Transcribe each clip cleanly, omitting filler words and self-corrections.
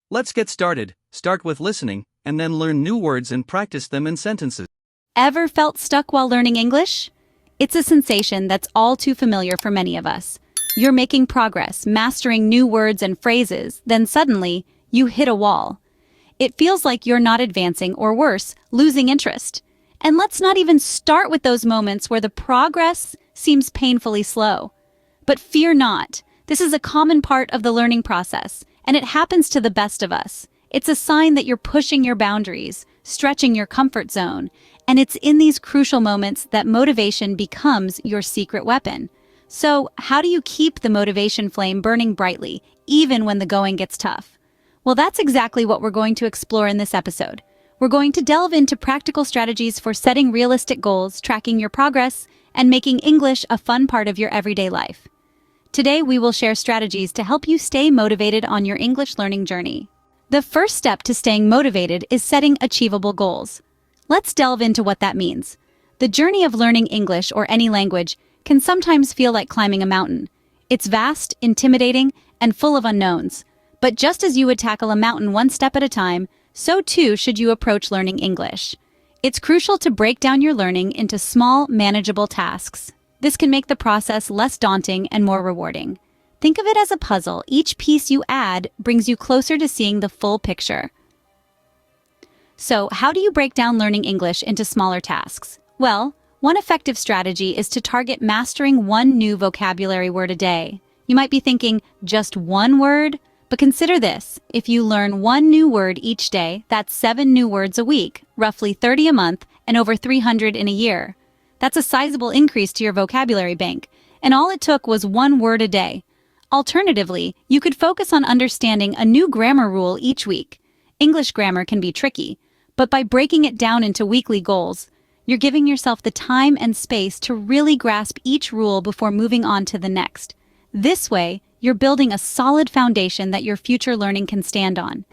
Let's get started. Start with listening, and then learn new words and practice them in sentences. Ever felt stuck while learning English? It's a sensation that's all too familiar for many of us. You're making progress, mastering new words and phrases, then suddenly, you hit a wall. It feels like you're not advancing, or worse, losing interest. And let's not even start with those moments where the progress seems painfully slow. But fear not. This is a common part of the learning process, and it happens to the best of us. It's a sign that you're pushing your boundaries, stretching your comfort zone, and it's in these crucial moments that motivation becomes your secret weapon. So, how do you keep the motivation flame burning brightly, even when the going gets tough? Well, that's exactly what we're going to explore in this episode. We're going to delve into practical strategies for setting realistic goals, tracking your progress, and making English a fun part of your everyday life. Today, we will share strategies to help you stay motivated on your English learning journey. The first step to staying motivated is setting achievable goals. Let's delve into what that means. The journey of learning English or any language can sometimes feel like climbing a mountain. It's vast, intimidating, and full of unknowns. But just as you would tackle a mountain one step at a time, so too should you approach learning English. It's crucial to break down your learning into small, manageable tasks. This can make the process less daunting and more rewarding. Think of it as a puzzle. Each piece you add brings you closer to seeing the full picture. So, how do you break down learning English into smaller tasks? Well, one effective strategy is to target mastering one new vocabulary word a day. You might be thinking, just one word? But consider this, if you learn one new word each day, that's 7 new words a week, roughly 30 a month, and over 300 in a year. That's a sizable increase to your vocabulary bank, and all it took was 1 word a day. Alternatively, you could focus on understanding a new grammar rule each week. English grammar can be tricky, but by breaking it down into weekly goals, you're giving yourself the time and space to really grasp each rule before moving on to the next. This way, you're building a solid foundation that your future learning can stand on.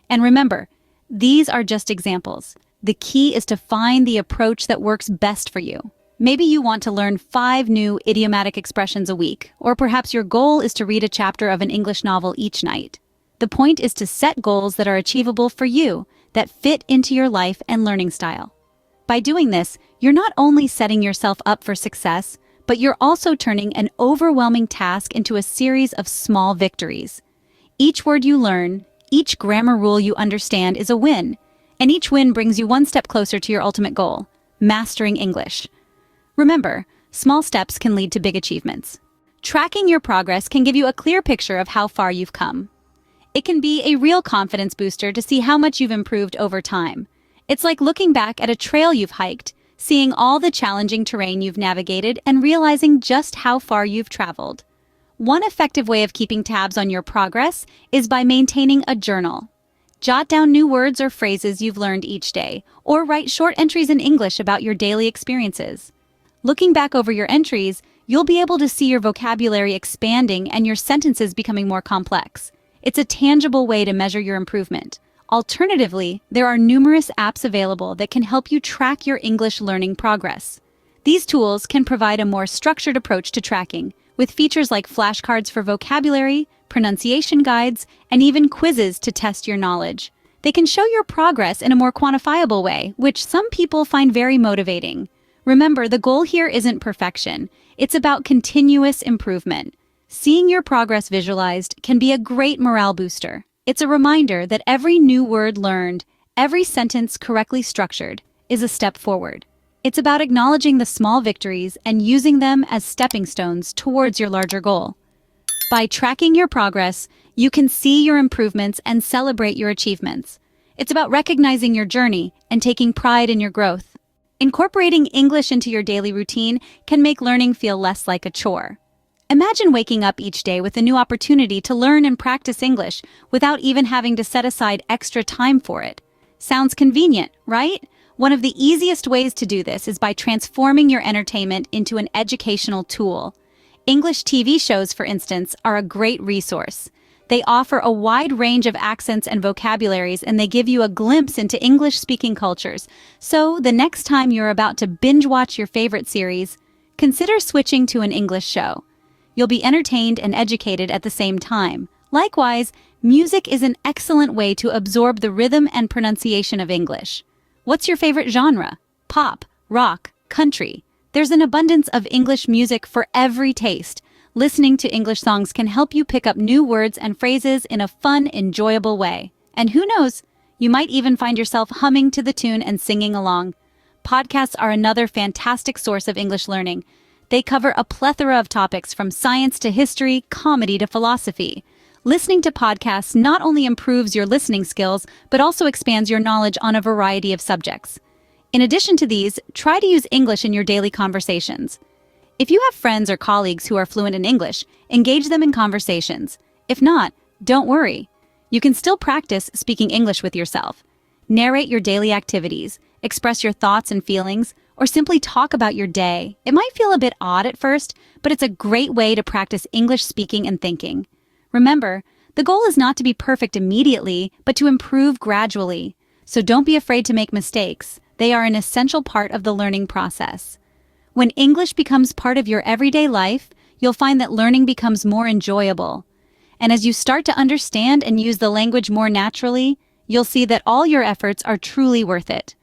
And remember, these are just examples. The key is to find the approach that works best for you. Maybe you want to learn 5 new idiomatic expressions a week, or perhaps your goal is to read a chapter of an English novel each night. The point is to set goals that are achievable for you, that fit into your life and learning style. By doing this, you're not only setting yourself up for success, but you're also turning an overwhelming task into a series of small victories. Each word you learn, each grammar rule you understand is a win, and each win brings you one step closer to your ultimate goal, mastering English. Remember, small steps can lead to big achievements. Tracking your progress can give you a clear picture of how far you've come. It can be a real confidence booster to see how much you've improved over time. It's like looking back at a trail you've hiked, seeing all the challenging terrain you've navigated and realizing just how far you've traveled. One effective way of keeping tabs on your progress is by maintaining a journal. Jot down new words or phrases you've learned each day, or write short entries in English about your daily experiences. Looking back over your entries, you'll be able to see your vocabulary expanding and your sentences becoming more complex. It's a tangible way to measure your improvement. Alternatively, there are numerous apps available that can help you track your English learning progress. These tools can provide a more structured approach to tracking, with features like flashcards for vocabulary, pronunciation guides, and even quizzes to test your knowledge. They can show your progress in a more quantifiable way, which some people find very motivating. Remember, the goal here isn't perfection. It's about continuous improvement. Seeing your progress visualized can be a great morale booster. It's a reminder that every new word learned, every sentence correctly structured, is a step forward. It's about acknowledging the small victories and using them as stepping stones towards your larger goal. By tracking your progress, you can see your improvements and celebrate your achievements. It's about recognizing your journey and taking pride in your growth. Incorporating English into your daily routine can make learning feel less like a chore. Imagine waking up each day with a new opportunity to learn and practice English without even having to set aside extra time for it. Sounds convenient, right? One of the easiest ways to do this is by transforming your entertainment into an educational tool. English TV shows, for instance, are a great resource. They offer a wide range of accents and vocabularies, and they give you a glimpse into English-speaking cultures. So, the next time you're about to binge-watch your favorite series, consider switching to an English show. You'll be entertained and educated at the same time. Likewise, Music is an excellent way to absorb the rhythm and pronunciation of English. What's your favorite genre? Pop, rock, country. There's an abundance of English music for every taste. Listening to English songs can help you pick up new words and phrases in a fun, enjoyable way. And who knows, you might even find yourself humming to the tune and singing along. Podcasts are another fantastic source of English learning. They cover a plethora of topics from science to history, comedy to philosophy. Listening to podcasts not only improves your listening skills, but also expands your knowledge on a variety of subjects. In addition to these, try to use English in your daily conversations. If you have friends or colleagues who are fluent in English, engage them in conversations. If not, don't worry. You can still practice speaking English with yourself. Narrate your daily activities, express your thoughts and feelings, or simply talk about your day. It might feel a bit odd at first, but it's a great way to practice English speaking and thinking. Remember, the goal is not to be perfect immediately, but to improve gradually. So don't be afraid to make mistakes. They are an essential part of the learning process. When English becomes part of your everyday life, you'll find that learning becomes more enjoyable. And as you start to understand and use the language more naturally, you'll see that all your efforts are truly worth it.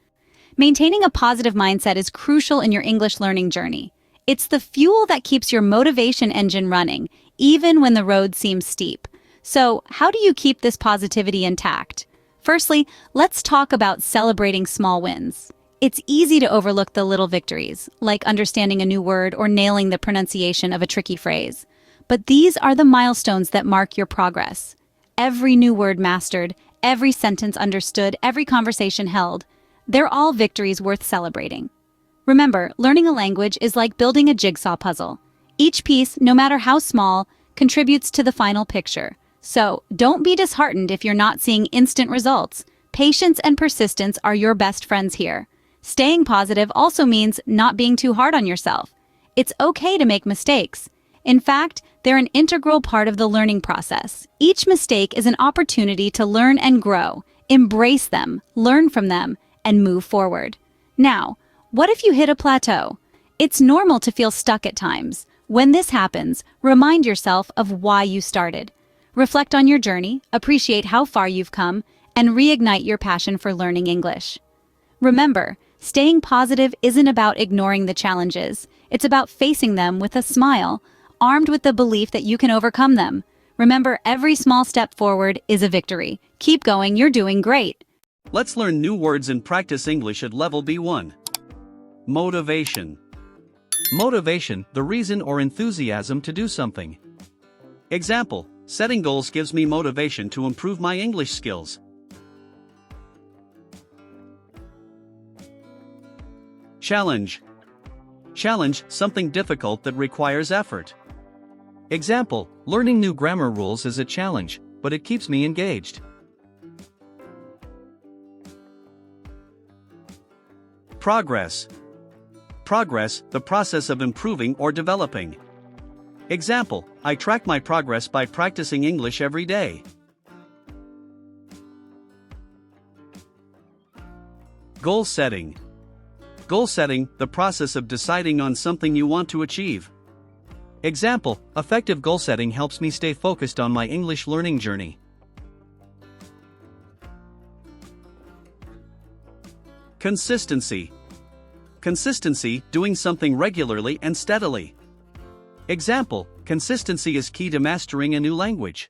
Maintaining a positive mindset is crucial in your English learning journey. It's the fuel that keeps your motivation engine running, even when the road seems steep. So, how do you keep this positivity intact? Firstly, let's talk about celebrating small wins. It's easy to overlook the little victories, like understanding a new word or nailing the pronunciation of a tricky phrase. But these are the milestones that mark your progress. Every new word mastered, every sentence understood, every conversation held, they're all victories worth celebrating. Remember, learning a language is like building a jigsaw puzzle. Each piece, no matter how small, contributes to the final picture. So, don't be disheartened if you're not seeing instant results. Patience and persistence are your best friends here. Staying positive also means not being too hard on yourself. It's okay to make mistakes. In fact, they're an integral part of the learning process. Each mistake is an opportunity to learn and grow. Embrace them, learn from them, and move forward. Now, what if you hit a plateau? It's normal to feel stuck at times. When this happens, remind yourself of why you started. Reflect on your journey, appreciate how far you've come, and reignite your passion for learning English. Remember, staying positive isn't about ignoring the challenges. It's about facing them with a smile, armed with the belief that you can overcome them. Remember, every small step forward is a victory. Keep going, you're doing great. Let's learn new words and practice English at level B1. Motivation. Motivation, the reason or enthusiasm to do something. Example, setting goals gives me motivation to improve my English skills. Challenge. Challenge, something difficult that requires effort. Example, learning new grammar rules is a challenge, but it keeps me engaged. Progress. Progress, the process of improving or developing. Example, I track my progress by practicing English every day. Goal setting. Goal setting, the process of deciding on something you want to achieve. Example, effective goal setting helps me stay focused on my English learning journey. Consistency. Consistency, doing something regularly and steadily. Example, consistency is key to mastering a new language.